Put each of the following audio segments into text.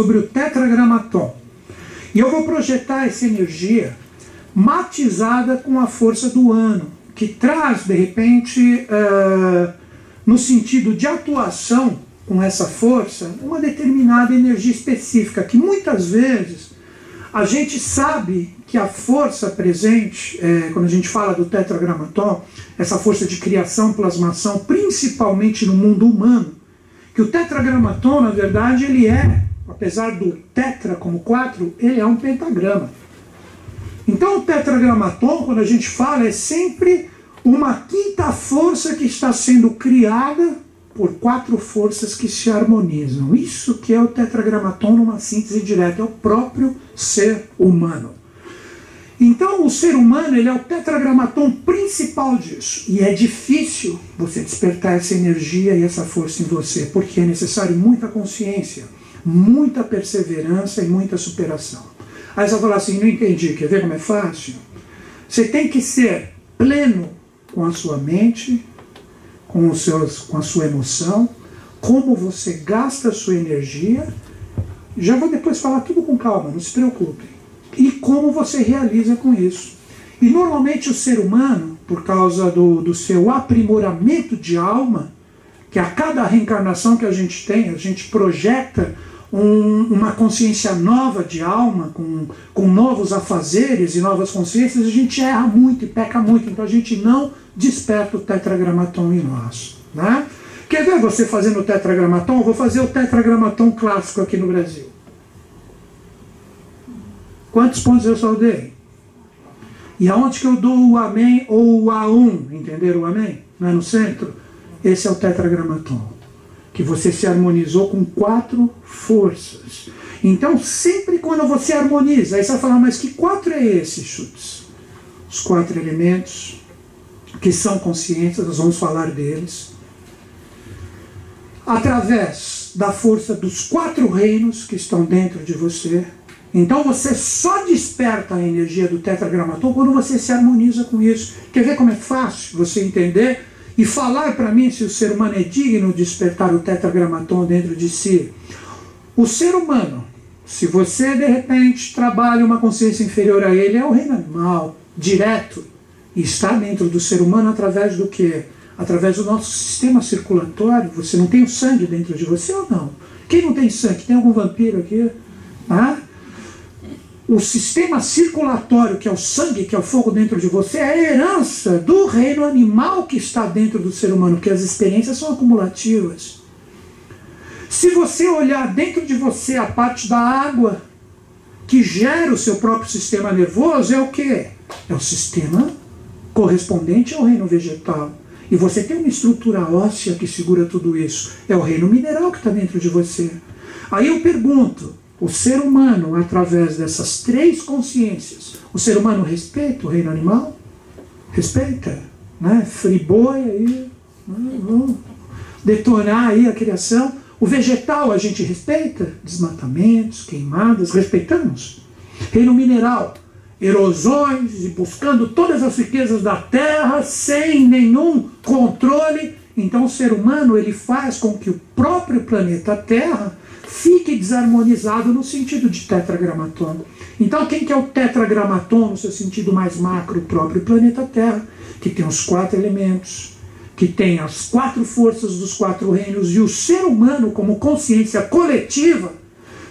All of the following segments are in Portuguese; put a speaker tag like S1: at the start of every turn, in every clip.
S1: sobre o tetragramaton. E eu vou projetar essa energia matizada com a força do ano, que traz, de repente, no sentido de atuação com essa força, uma determinada energia específica, que muitas vezes a gente sabe que a força presente, quando a gente fala do tetragramaton, essa força de criação, plasmação, principalmente no mundo humano, que o tetragramaton, na verdade, ele é, apesar do tetra como 4, ele é um pentagrama. Então o tetragramaton, quando a gente fala, é sempre uma quinta força que está sendo criada por 4 forças que se harmonizam. Isso que é o tetragramaton numa síntese direta, é o próprio ser humano. Então o ser humano, ele é o tetragramaton principal disso. E é difícil você despertar essa energia e essa força em você, porque é necessário muita consciência, muita perseverança e muita superação. Aí você vai falar assim, não entendi, quer ver como é fácil? Você tem que ser pleno com a sua mente, com a sua emoção, como você gasta a sua energia. Já vou depois falar tudo com calma, não se preocupem. E como você realiza com isso. E normalmente o ser humano, por causa do seu aprimoramento de alma, que a cada reencarnação que a gente tem, a gente projeta uma consciência nova de alma, com novos afazeres e novas consciências, a gente erra muito e peca muito, então a gente não desperta o tetragramaton em nós. Né? Quer ver você fazendo o tetragramaton? Eu vou fazer o tetragramaton clássico aqui no Brasil. Quantos pontos eu só dei? E aonde que eu dou o amém ou o A1? Entenderam o amém? Não é no centro? Esse é o tetragramaton, que você se harmonizou com 4 forças. Então, sempre quando você harmoniza, aí você vai falar, mas que 4 é esse, Chutes? Os 4 elementos, que são consciências, nós vamos falar deles. Através da força dos 4 reinos que estão dentro de você. Então você só desperta a energia do tetragramaton quando você se harmoniza com isso. Quer ver como é fácil você entender e falar para mim se o ser humano é digno de despertar o tetragramaton dentro de si? O ser humano, se você de repente trabalha uma consciência inferior a ele, é o reino animal, direto, e está dentro do ser humano através do quê? Através do nosso sistema circulatório. Você não tem o sangue dentro de você ou não? Quem não tem sangue? Tem algum vampiro aqui? Ah? O sistema circulatório, que é o sangue, que é o fogo dentro de você, é a herança do reino animal que está dentro do ser humano, que as experiências são acumulativas. Se você olhar dentro de você a parte da água que gera o seu próprio sistema nervoso, é o quê? É o sistema correspondente ao reino vegetal. E você tem uma estrutura óssea que segura tudo isso. É o reino mineral que está dentro de você. Aí eu pergunto, o ser humano, através dessas 3 consciências, o ser humano respeita o reino animal? Respeita? Né? Friboia aí, vamos detonar aí a criação. O vegetal a gente respeita? Desmatamentos, queimadas, respeitamos? Reino mineral, erosões e buscando todas as riquezas da terra sem nenhum controle. Então o ser humano, ele faz com que o próprio planeta Terra fique desarmonizado no sentido de tetragramaton. Então quem que é o tetragramaton no seu sentido mais macro? O próprio planeta Terra, que tem os 4 elementos, que tem as 4 forças dos 4 reinos, e o ser humano como consciência coletiva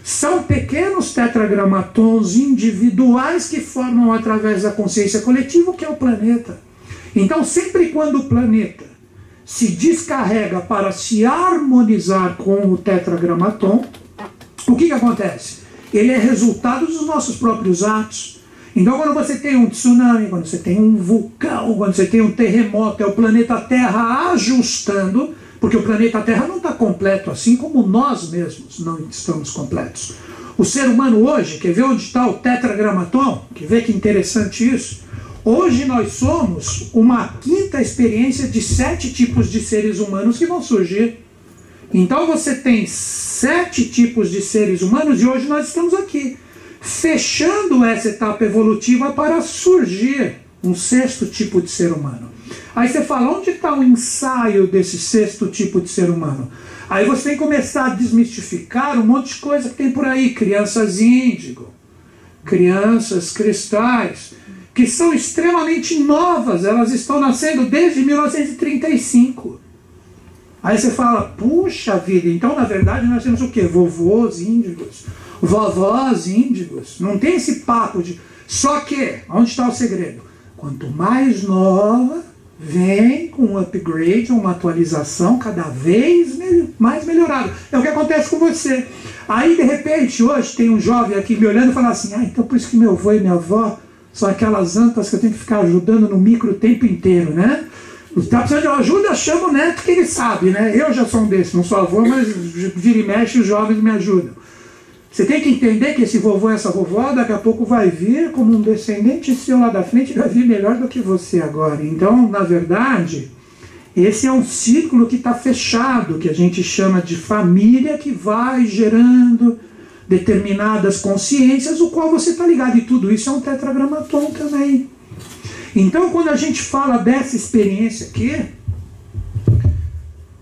S1: são pequenos tetragramatons individuais que formam através da consciência coletiva, que é o planeta. Então sempre quando o planeta se descarrega para se harmonizar com o tetragramaton, o que acontece? Ele é resultado dos nossos próprios atos. Então quando você tem um tsunami, quando você tem um vulcão, quando você tem um terremoto, é o planeta Terra ajustando, porque o planeta Terra não está completo, assim como nós mesmos não estamos completos. O ser humano hoje, quer ver onde está o tetragramaton? Quer ver que interessante isso? Hoje nós somos uma 5ª experiência de 7 tipos de seres humanos que vão surgir. Então você tem 7 tipos de seres humanos e hoje nós estamos aqui, fechando essa etapa evolutiva para surgir um 6º tipo de ser humano. Aí você fala, onde está o ensaio desse 6º tipo de ser humano? Aí você tem que começar a desmistificar um monte de coisa que tem por aí. Crianças índigo, crianças cristais, que são extremamente novas, elas estão nascendo desde 1935. Aí você fala, puxa vida, então na verdade nós temos o quê? Vovôs índigos, vovós índigos. Não tem esse papo de... Só que, onde está o segredo? Quanto mais nova, vem com um upgrade, uma atualização cada vez mais melhorada. É o que acontece com você. Aí, de repente, hoje tem um jovem aqui me olhando e fala assim, então por isso que meu avô e minha avó são aquelas antas que eu tenho que ficar ajudando no micro o tempo inteiro, né? Está precisando de ajuda, chama o neto que ele sabe, né? Eu já sou um desses, não sou avô, mas vira e mexe, os jovens me ajudam. Você tem que entender que esse vovô e essa vovó daqui a pouco vai vir como um descendente seu lá da frente, vai vir melhor do que você agora. Então, na verdade, esse é um círculo que está fechado, que a gente chama de família, que vai gerando determinadas consciências, o qual você está ligado. E tudo isso é um tetragramaton também. Então, quando a gente fala dessa experiência aqui,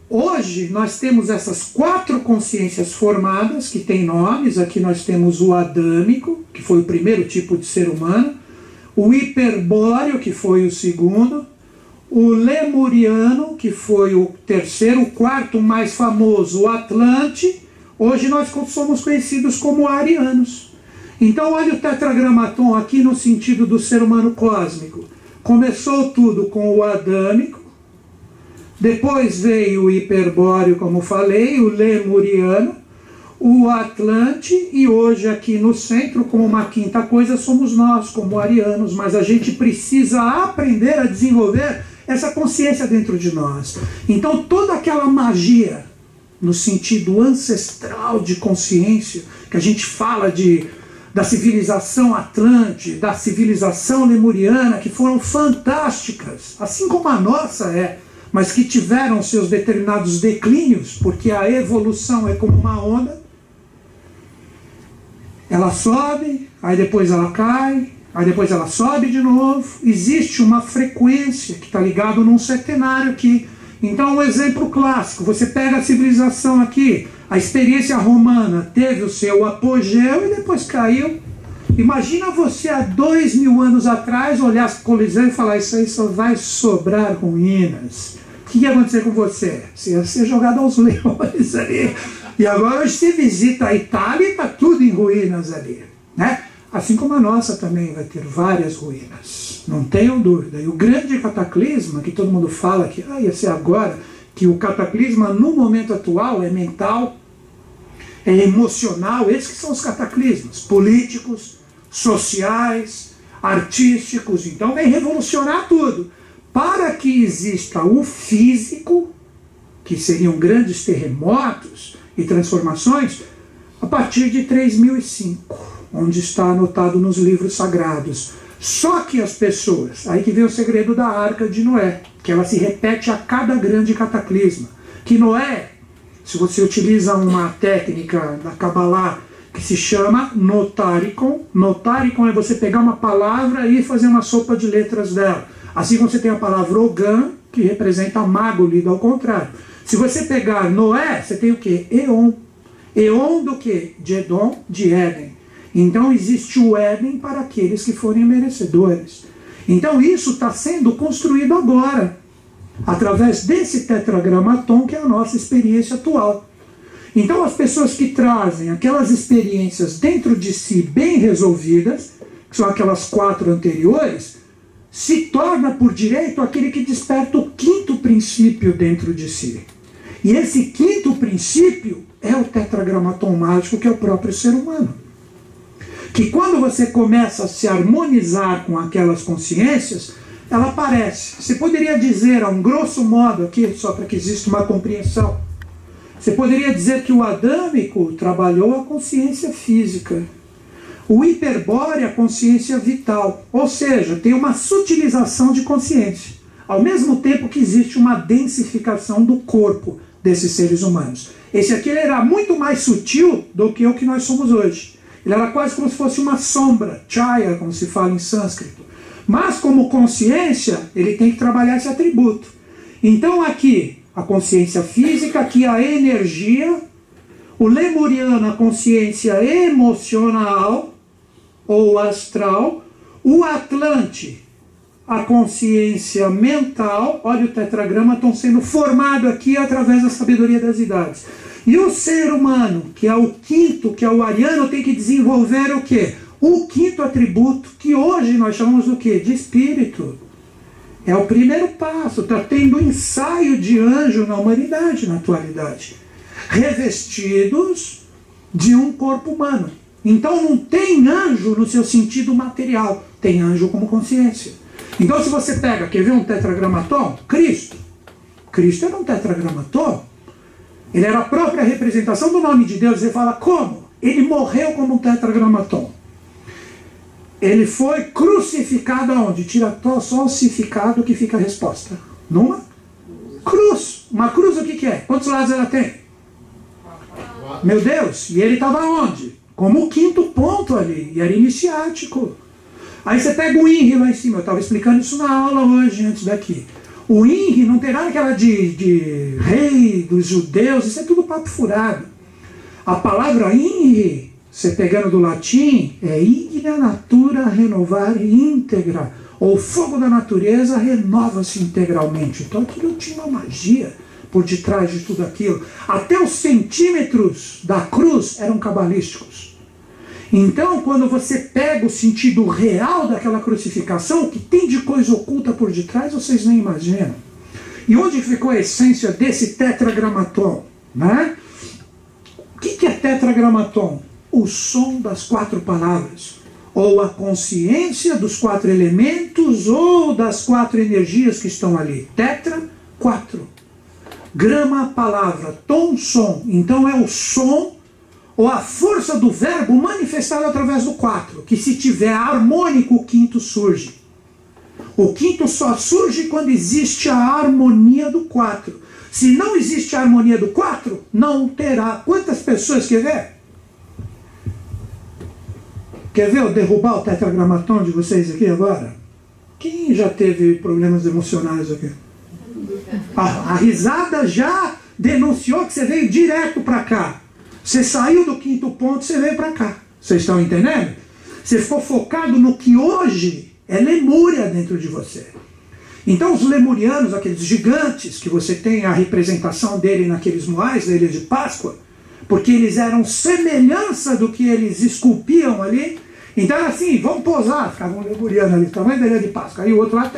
S1: hoje nós temos essas 4 consciências formadas, que têm nomes. Aqui nós temos o adâmico, que foi o primeiro tipo de ser humano, o hiperbóreo, que foi o segundo, o lemuriano, que foi o terceiro, o quarto mais famoso, o Atlante. Hoje nós somos conhecidos como arianos. Então olha o tetragramaton aqui no sentido do ser humano cósmico. Começou tudo com o adâmico, depois veio o hiperbóreo, como falei, o lemuriano, o Atlante, e hoje aqui no centro, como uma quinta coisa, somos nós, como arianos. Mas a gente precisa aprender a desenvolver essa consciência dentro de nós. Então toda aquela magia, no sentido ancestral de consciência, que a gente fala da civilização Atlante, da civilização lemuriana, que foram fantásticas, assim como a nossa mas que tiveram seus determinados declínios, porque a evolução é como uma onda, ela sobe, aí depois ela cai, aí depois ela sobe de novo. Existe uma frequência que está ligada num setenário aqui. Então, um exemplo clássico, você pega a civilização aqui, a experiência romana teve o seu apogeu e depois caiu. Imagina você há 2000 anos atrás olhar a Coliseu e falar, isso aí só vai sobrar ruínas. O que ia acontecer com você? Você ia ser jogado aos leões ali. E agora hoje você visita a Itália e está tudo em ruínas ali, né? Assim como a nossa também vai ter várias ruínas, não tenham dúvida. E o grande cataclisma, que todo mundo fala que ia ser agora, que o cataclisma no momento atual é mental, é emocional, esses que são os cataclismas, políticos, sociais, artísticos. Então vem revolucionar tudo, para que exista o físico, que seriam grandes terremotos e transformações, a partir de 3005. Onde está anotado nos livros sagrados. Só que as pessoas, aí que vem o segredo da Arca de Noé, que ela se repete a cada grande cataclisma. Que Noé, se você utiliza uma técnica da Kabbalah que se chama notarikon, notarikon é você pegar uma palavra e fazer uma sopa de letras dela. Assim como você tem a palavra Ogã, que representa mago lido ao contrário. Se você pegar Noé, você tem o quê? Eon. Eon do quê? De Edom, de Éden. Então existe o Éden para aqueles que forem merecedores. Então isso está sendo construído agora, através desse tetragramaton, que é a nossa experiência atual. Então as pessoas que trazem aquelas experiências dentro de si bem resolvidas, que são aquelas 4 anteriores, se torna por direito aquele que desperta o 5º princípio dentro de si. E esse 5º princípio é o tetragramaton mágico, que é o próprio ser humano. Que quando você começa a se harmonizar com aquelas consciências, ela aparece. Você poderia dizer, a um grosso modo aqui, só para que exista uma compreensão, você poderia dizer que o adâmico trabalhou a consciência física, o hiperbóreo a consciência vital, ou seja, tem uma sutilização de consciência, ao mesmo tempo que existe uma densificação do corpo desses seres humanos. Esse aqui ele era muito mais sutil do que o que nós somos hoje. Ele era quase como se fosse uma sombra, chaya, como se fala em sânscrito. Mas como consciência, ele tem que trabalhar esse atributo. Então aqui, a consciência física, aqui a energia, o lemuriano, a consciência emocional ou astral, o Atlante, a consciência mental. Olha, o tetragrama estão sendo formado aqui através da sabedoria das idades. E o ser humano, que é o quinto, que é o ariano, tem que desenvolver o quê? O quinto atributo, que hoje nós chamamos do quê? De espírito. É o primeiro passo. Está tendo ensaio de anjo na humanidade, na atualidade. Revestidos de um corpo humano. Então não tem anjo no seu sentido material. Tem anjo como consciência. Então se você pega, quer ver um tetragramaton? Cristo. Cristo era um tetragramaton. Ele era a própria representação do nome de Deus. Ele fala, como? Ele morreu como um tetragramaton. Ele foi crucificado aonde? Tira só o significado que fica a resposta. Numa cruz. Uma cruz o que é? Quantos lados ela tem? Meu Deus. E ele estava onde? Como o quinto ponto ali. E era iniciático. Aí você pega o INRI lá em cima. Eu estava explicando isso na aula hoje, antes daqui. O INRI não tem nada aquela de rei dos judeus. Isso é tudo papo furado. A palavra INRI, você pegando do latim, é ignea natura renovar íntegra. Ou fogo da natureza renova-se integralmente. Então aquilo tinha uma magia por detrás de tudo aquilo. Até os centímetros da cruz eram cabalísticos. Então, quando você pega o sentido real daquela crucificação, o que tem de coisa oculta por detrás, vocês nem imaginam. E onde ficou a essência desse tetragramaton? Né? O que é tetragramaton? O som das 4 palavras. Ou a consciência dos 4 elementos, ou das 4 energias que estão ali. Tetra, 4. Grama, palavra. Tom, som. Então é o som ou a força do verbo manifestada através do 4, que se tiver harmônico, o quinto surge. O quinto só surge quando existe a harmonia do 4. Se não existe a harmonia do 4, não terá. Quantas pessoas quer ver? Quer ver eu derrubar o tetragramaton de vocês aqui agora? Quem já teve problemas emocionais aqui? A risada já denunciou que você veio direto para cá. Você saiu do quinto ponto, você veio para cá. Vocês estão entendendo? Você ficou focado no que hoje é Lemúria dentro de você. Então os lemurianos, aqueles gigantes, que você tem a representação dele naqueles moais da Ilha de Páscoa, porque eles eram semelhança do que eles esculpiam ali. Então era assim, vamos posar, ficava um lemuriano ali, tamanho da Ilha de Páscoa, aí o outro lá...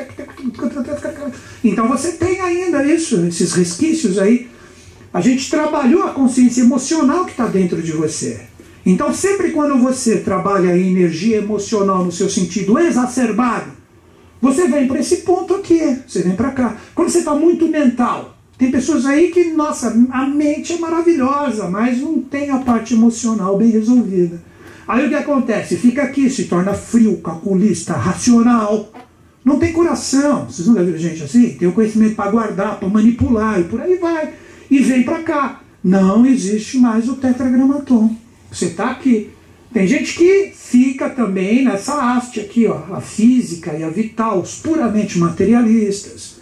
S1: Então você tem ainda isso, esses resquícios aí. A gente trabalhou a consciência emocional que está dentro de você. Então sempre quando você trabalha em energia emocional no seu sentido exacerbado, você vem para esse ponto aqui, você vem para cá. Quando você está muito mental, tem pessoas aí que, nossa, a mente é maravilhosa, mas não tem a parte emocional bem resolvida. Aí o que acontece? Fica aqui, se torna frio, calculista, racional. Não tem coração. Vocês nunca viram gente assim? Tem o conhecimento para guardar, para manipular e por aí vai. E vem para cá. Não existe mais o tetragramaton. Você está aqui. Tem gente que fica também nessa haste aqui, ó, a física e a vital, os puramente materialistas.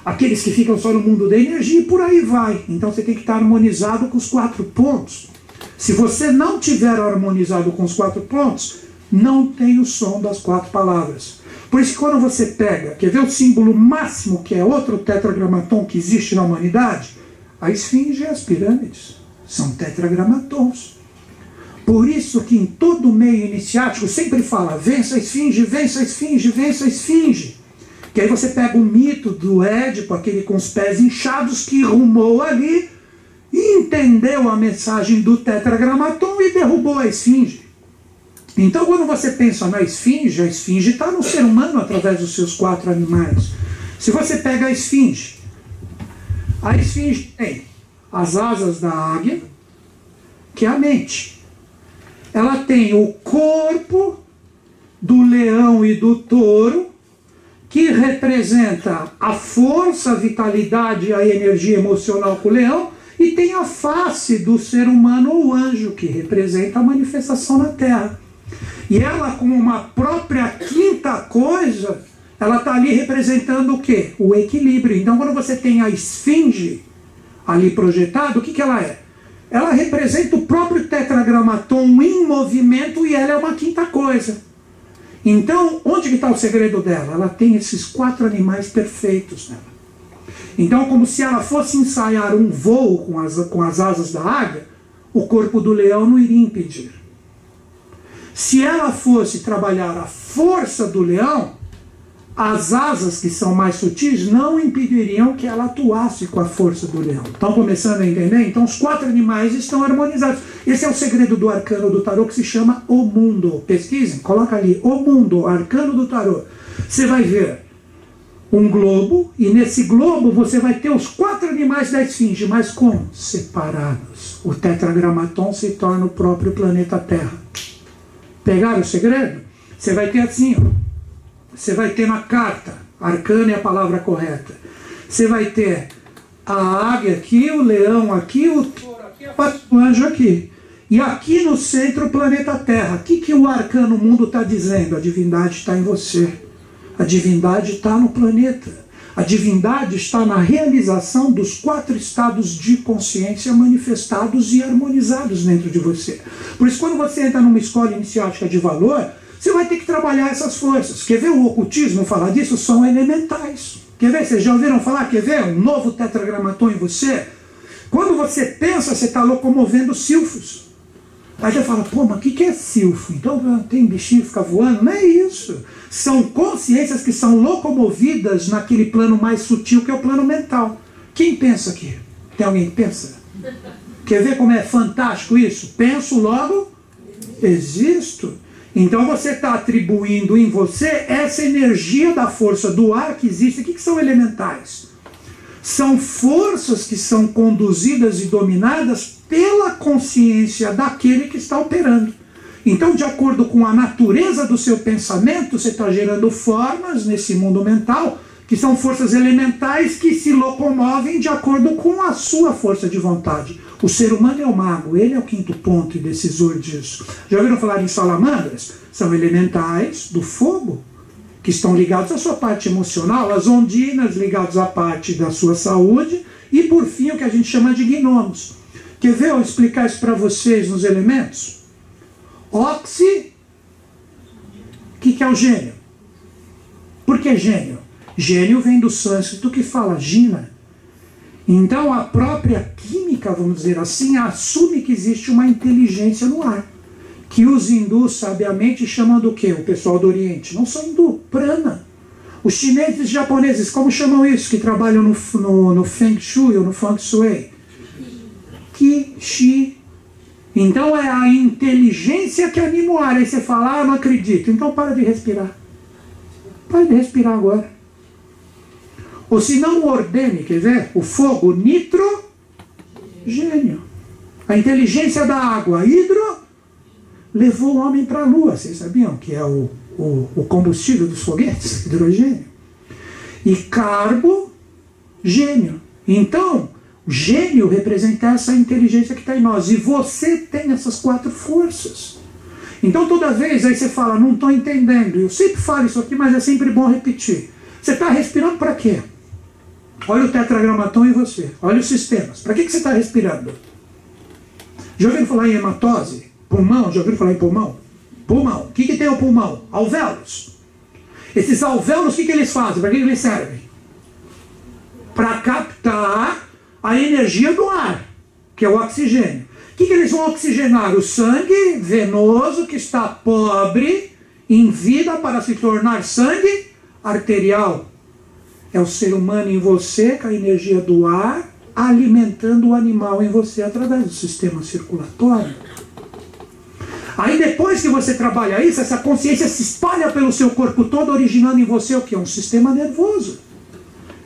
S1: Aqueles que ficam só no mundo da energia e por aí vai. Então você tem que estar harmonizado com os 4 pontos. Se você não tiver harmonizado com os 4 pontos, não tem o som das 4 palavras. Por isso que quando você pega, quer ver o símbolo máximo, que é outro tetragramaton que existe na humanidade? A esfinge e as pirâmides são tetragramatons. Por isso que em todo meio iniciático sempre fala, vença a esfinge, vença a esfinge, vença a esfinge. Que aí você pega o mito do Édipo, aquele com os pés inchados, que rumou ali, e entendeu a mensagem do tetragramaton e derrubou a esfinge. Então quando você pensa na esfinge, a esfinge está no ser humano através dos seus 4 animais. Se você pega a esfinge tem as asas da águia, que é a mente. Ela tem o corpo do leão e do touro, que representa a força, a vitalidade e a energia emocional com o leão, e tem a face do ser humano ou anjo, que representa a manifestação na Terra. E ela, como uma própria quinta coisa, ela está ali representando o quê? O equilíbrio. Então, quando você tem a esfinge ali projetada, o que, que ela é? Ela representa o próprio tetragramaton em movimento e ela é uma quinta coisa. Então, onde que está o segredo dela? Ela tem esses 4 animais perfeitos nela. Então, como se ela fosse ensaiar um voo com as asas da águia, o corpo do leão não iria impedir. Se ela fosse trabalhar a força do leão, as asas que são mais sutis não impediriam que ela atuasse com a força do leão. Estão começando a entender? Então os 4 animais estão harmonizados. Esse é o segredo do arcano do tarô, que se chama O Mundo. Pesquisem, coloca ali, O Mundo, arcano do tarô. Você vai ver um globo, e nesse globo você vai ter os 4 animais da esfinge, mas como? Separados. O tetragramaton se torna o próprio planeta Terra. Pegaram o segredo? Você vai ter assim, ó. Você vai ter na carta, arcano é a palavra correta. Você vai ter a águia aqui, o leão aqui, o touro aqui, o anjo aqui. E aqui no centro o planeta Terra. O que o arcano mundo está dizendo? A divindade está em você. A divindade está no planeta. A divindade está na realização dos 4 estados de consciência manifestados e harmonizados dentro de você. Por isso, quando você entra numa escola iniciática de valor, você vai ter que trabalhar essas forças. Quer ver o ocultismo falar disso? São elementais. Quer ver? Vocês já ouviram falar? Quer ver? Um novo tetragramaton em você? Quando você pensa, você está locomovendo silfos. Aí você fala, pô, mas o que é silfo? Então tem bichinho que fica voando? Não é isso. São consciências que são locomovidas naquele plano mais sutil, que é o plano mental. Quem pensa aqui? Tem alguém que pensa? Quer ver como é fantástico isso? Penso, logo existo. Então você está atribuindo em você essa energia da força do ar que existe. O que são elementais? São forças que são conduzidas e dominadas pela consciência daquele que está operando. Então, de acordo com a natureza do seu pensamento, você está gerando formas nesse mundo mental, que são forças elementais que se locomovem de acordo com a sua força de vontade. O ser humano é o mago, ele é o quinto ponto e decisor disso. Já ouviram falar em salamandras? São elementais do fogo, que estão ligados à sua parte emocional, as ondinas ligadas à parte da sua saúde, e por fim o que a gente chama de gnomos. Quer ver eu explicar isso para vocês nos elementos? Oxi, o que é o gênio? Por que gênio? Gênio vem do sânscrito que fala gina. Então a própria química, vamos dizer assim, assume que existe uma inteligência no ar, que os hindus sabiamente chamam do quê? O pessoal do Oriente. Não são hindu, prana. Os chineses e os japoneses, como chamam isso? Que trabalham no Feng Shui ou no Feng Shui? Qi, Shi. Então é a inteligência que anima o ar. Aí você fala, eu não acredito. Então para de respirar. Para de respirar agora. Ou se não ordene, quer ver? O fogo, nitrogênio. A inteligência da água, hidro, levou o homem para a lua. Vocês sabiam que é o combustível dos foguetes? Hidrogênio. E carbogênio. Então, gênio representa essa inteligência que está em nós. E você tem essas 4 forças. Então toda vez aí você fala, não estou entendendo. Eu sempre falo isso aqui, mas é sempre bom repetir. Você está respirando para quê? Olha o tetragramaton em você. Olha os sistemas. Para que você está respirando? Já ouviram falar em hematose? Pulmão? Já ouviram falar em pulmão? Pulmão. O que tem o pulmão? Alvéolos. Esses alvéolos, o que eles fazem? Para que eles servem? Para captar a energia do ar, que é o oxigênio. O que eles vão oxigenar? O sangue venoso, que está pobre em vida, para se tornar sangue arterial. É o ser humano em você, com a energia do ar, alimentando o animal em você através do sistema circulatório. Aí depois que você trabalha isso, essa consciência se espalha pelo seu corpo todo, originando em você o que? Um sistema nervoso,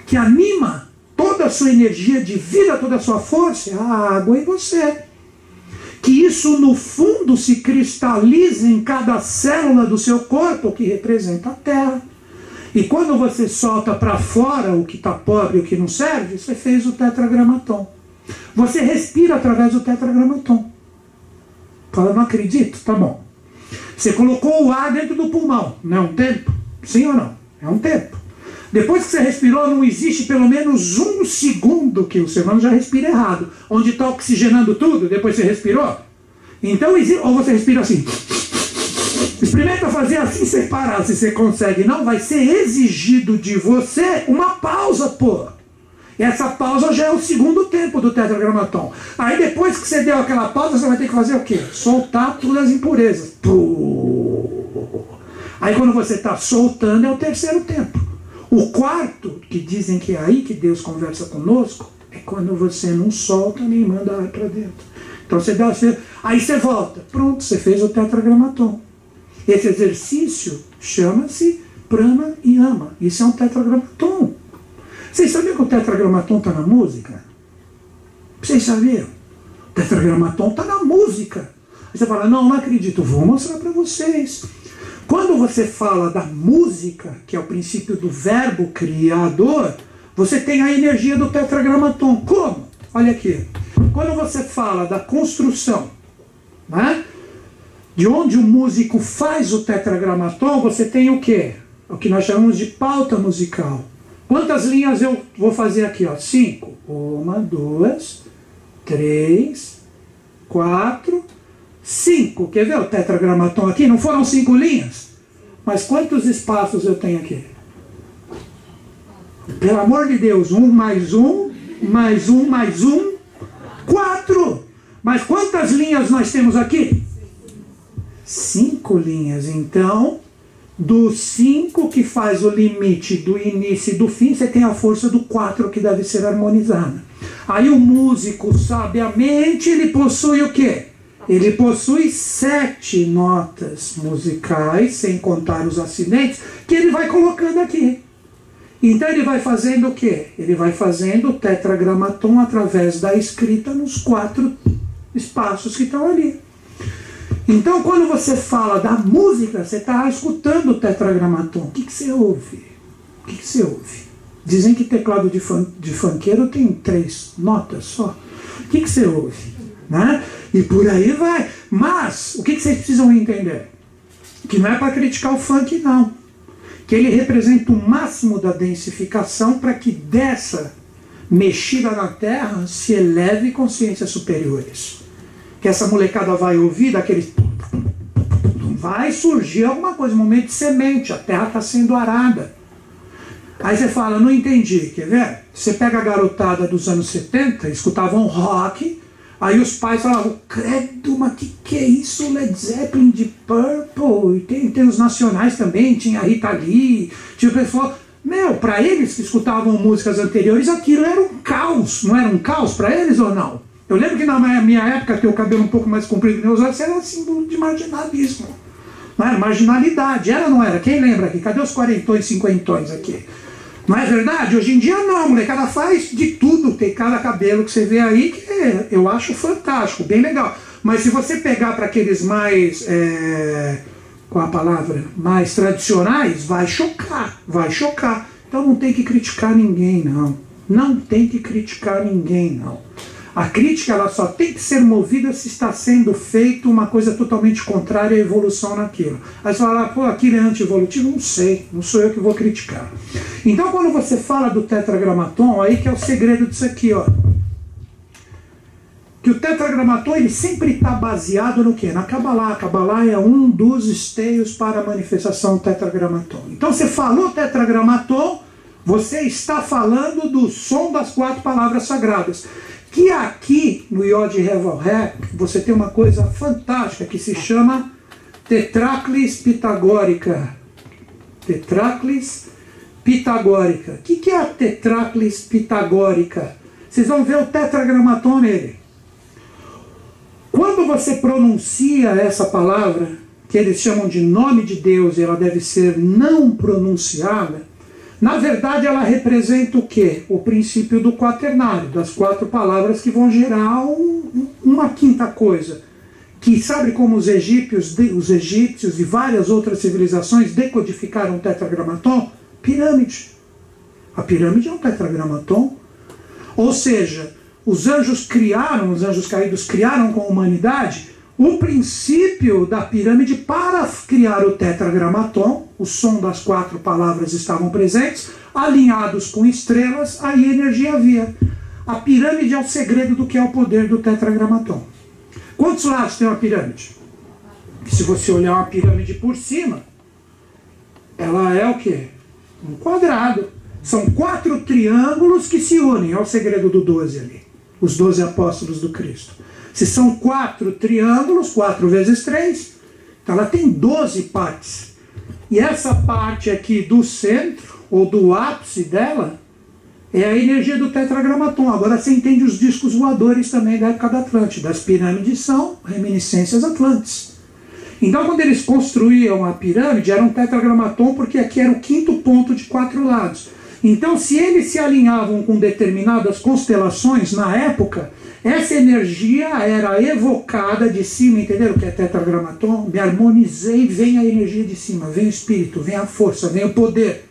S1: que anima toda a sua energia de vida, toda a sua força, a água em você. Que isso no fundo se cristaliza em cada célula do seu corpo, que representa a terra. E quando você solta para fora o que está pobre e o que não serve, você fez o tetragramaton. Você respira através do tetragramaton. Fala, não acredito? Tá bom. Você colocou o ar dentro do pulmão, não é um tempo? Sim ou não? É um tempo. Depois que você respirou, não existe pelo menos 1 segundo que o ser humano já respira errado. Onde está oxigenando tudo, depois você respirou. Então, ou você respira assim. Experimenta fazer assim sem parar, se você consegue. Não, vai ser exigido de você uma pausa, pô. E essa pausa já é o segundo tempo do tetragramaton. Aí depois que você deu aquela pausa, você vai ter que fazer o quê? Soltar todas as impurezas. Aí quando você está soltando é o terceiro tempo. O quarto, que dizem que é aí que Deus conversa conosco, é quando você não solta nem manda ar para dentro. Então aí você volta. Pronto, você fez o tetragramaton. Esse exercício chama-se prana e ama. Isso é um tetragramaton. Vocês sabiam que o tetragramaton está na música? Vocês sabiam? O tetragramaton está na música. Aí você fala, não acredito, vou mostrar para vocês. Quando você fala da música, que é o princípio do verbo criador, você tem a energia do tetragramaton. Como? Olha aqui. Quando você fala da construção, né? De onde o músico faz o tetragramaton, você tem o quê? O que nós chamamos de pauta musical. Quantas linhas eu vou fazer aqui? 5. 1, 2, 3, 4, 5. Quer ver o tetragramaton aqui? Não foram 5 linhas? Mas quantos espaços eu tenho aqui? Pelo amor de Deus, 1 mais 1, mais 1 mais 1, 4. Mas quantas linhas nós temos aqui? 5 linhas. Então, do 5 que faz o limite do início e do fim, você tem a força do 4 que deve ser harmonizada. Aí o músico, sabiamente, ele possui o quê? Ele possui 7 notas musicais, sem contar os acidentes, que ele vai colocando aqui. Então ele vai fazendo o quê? Ele vai fazendo o tetragramaton através da escrita nos 4 espaços que estão ali. Então, quando você fala da música, você está escutando o tetragramaton. O que você ouve? O que você ouve? Dizem que teclado de funkeiro tem 3 notas só. O que você ouve? Né? E por aí vai. Mas, o que vocês precisam entender? Que não é para criticar o funk, não. Que ele representa o máximo da densificação para que dessa mexida na Terra se eleve consciências superiores. Que essa molecada vai ouvir daquele... Vai surgir alguma coisa, um momento de semente, a terra está sendo arada. Aí você fala, não entendi, quer ver? Você pega a garotada dos anos 70, escutavam rock, aí os pais falavam, credo, mas que é isso, Led Zeppelin, de Purple, e tem os nacionais também, tinha a Rita Lee, tinha o pessoal... para eles que escutavam músicas anteriores, aquilo era um caos, não era um caos para eles ou não? Eu lembro que na minha época, que o cabelo um pouco mais comprido que meus olhos, era símbolo de marginalismo. Não era? Marginalidade. Era ou não era? Quem lembra aqui? Cadê os 40ões, 50ões aqui? Não é verdade? Hoje em dia não. A molecada faz de tudo. Tem cada cabelo que você vê aí que eu acho fantástico, bem legal. Mas se você pegar para aqueles mais... qual a palavra? Mais tradicionais, vai chocar. Vai chocar. Então não tem que criticar ninguém, não. Não tem que criticar ninguém, não. A crítica ela só tem que ser movida se está sendo feito uma coisa totalmente contrária à evolução naquilo. Aí você fala, pô, aquilo é anti-evolutivo? Não sei, não sou eu que vou criticar. Então quando você fala do tetragramaton, aí que é o segredo disso aqui, ó. Que o tetragramaton ele sempre está baseado no quê? Na Kabbalah. A Kabbalah é um dos esteios para a manifestação do tetragramaton. Então você falou tetragramaton, você está falando do som das 4 palavras sagradas. Que aqui no Yod Hevel Ré, você tem uma coisa fantástica que se chama Tetraclis Pitagórica. Tetraclis Pitagórica. O que é a Tetraclis Pitagórica? Vocês vão ver o tetragramaton nele. Quando você pronuncia essa palavra, que eles chamam de nome de Deus, e ela deve ser não pronunciada, na verdade, ela representa o quê? O princípio do quaternário, das 4 palavras que vão gerar uma quinta coisa. Que sabe como os egípcios e várias outras civilizações decodificaram o tetragramaton? Pirâmide. A pirâmide é um tetragramaton. Ou seja, os anjos caídos criaram com a humanidade o princípio da pirâmide para criar o tetragramaton, o som das 4 palavras estavam presentes, alinhados com estrelas, aí energia havia. A pirâmide é o segredo do que é o poder do tetragramaton. Quantos lados tem uma pirâmide? Se você olhar uma pirâmide por cima, ela é o quê? Um quadrado. São 4 triângulos que se unem, é o segredo do 12 ali. Os 12 apóstolos do Cristo. Se são 4 triângulos, 4 vezes 3, então ela tem 12 partes. E essa parte aqui do centro, ou do ápice dela, é a energia do tetragramaton. Agora você entende os discos voadores também da época da Atlântida. As pirâmides são reminiscências atlantes. Então quando eles construíam a pirâmide, era um tetragramaton, porque aqui era o 5º ponto de 4 lados. Então, se eles se alinhavam com determinadas constelações na época, essa energia era evocada de cima, entenderam o que é tetragramaton? Me harmonizei, vem a energia de cima, vem o espírito, vem a força, vem o poder.